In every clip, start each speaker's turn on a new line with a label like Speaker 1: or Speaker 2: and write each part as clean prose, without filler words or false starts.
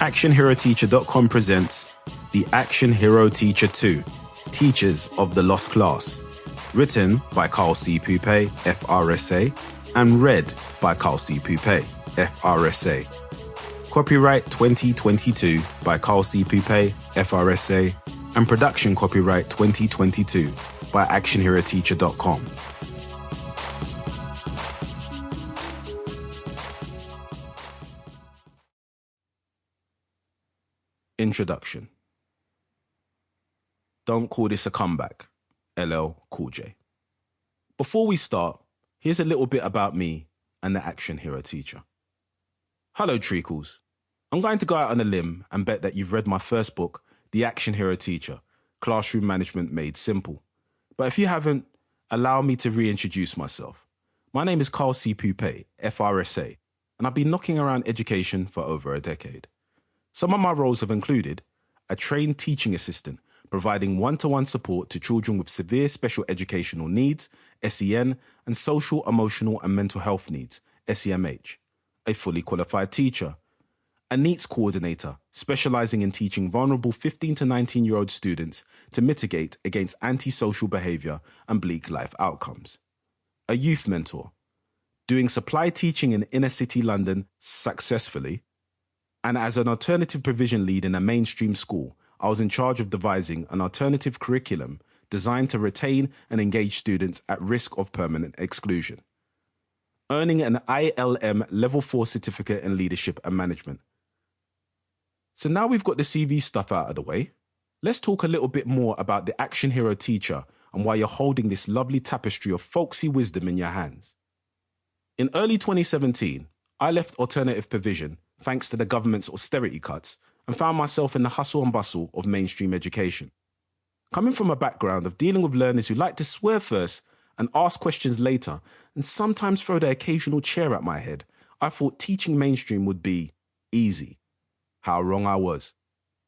Speaker 1: ActionHeroTeacher.com presents The Action Hero Teacher 2, Teachers of the Lost Class, written by Karl C. Pupé FRSA and read by Karl C. Pupé FRSA. Copyright 2022 by Karl C. Pupé FRSA and production copyright 2022 by ActionHeroTeacher.com. Introduction. Don't call this a comeback. LL Cool J. Before we start, here's a little bit about me and the Action Hero Teacher. Hello, Treacles. I'm going to go out on a limb and bet that you've read my first book, The Action Hero Teacher, Classroom Management Made Simple. But if you haven't, allow me to reintroduce myself. My name is Karl C. Pupé, FRSA, and I've been knocking around education for over a decade. Some of my roles have included a trained teaching assistant, providing one-to-one support to children with severe special educational needs, SEN, and social, emotional, and mental health needs, SEMH. A fully qualified teacher. A NEETS coordinator, specializing in teaching vulnerable 15 to 19-year-old students to mitigate against antisocial behavior and bleak life outcomes. A youth mentor, doing supply teaching in inner-city London successfully. And as an alternative provision lead in a mainstream school, I was in charge of devising an alternative curriculum designed to retain and engage students at risk of permanent exclusion. Earning an ILM Level 4 certificate in leadership and management. So now we've got the CV stuff out of the way, let's talk a little bit more about the Action Hero Teacher and why you're holding this lovely tapestry of folksy wisdom in your hands. In early 2017, I left alternative provision thanks to the government's austerity cuts, and found myself in the hustle and bustle of mainstream education. Coming from a background of dealing with learners who like to swear first and ask questions later, and sometimes throw the occasional chair at my head, I thought teaching mainstream would be easy. How wrong I was.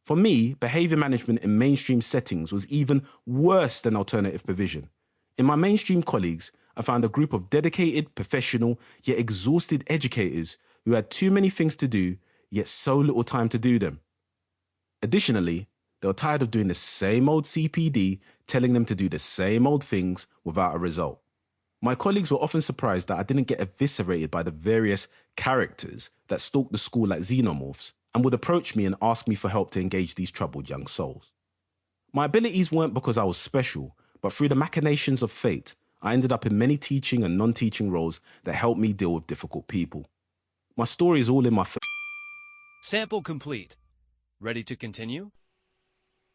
Speaker 1: For me, behaviour management in mainstream settings was even worse than alternative provision. In my mainstream colleagues, I found a group of dedicated, professional, yet exhausted educators who had too many things to do, yet so little time to do them. Additionally, they were tired of doing the same old CPD, telling them to do the same old things without a result. My colleagues were often surprised that I didn't get eviscerated by the various characters that stalked the school like xenomorphs and would approach me and ask me for help to engage these troubled young souls. My abilities weren't because I was special, but through the machinations of fate, I ended up in many teaching and non-teaching roles that helped me deal with difficult people. My story is all in my
Speaker 2: Sample complete. Ready to continue?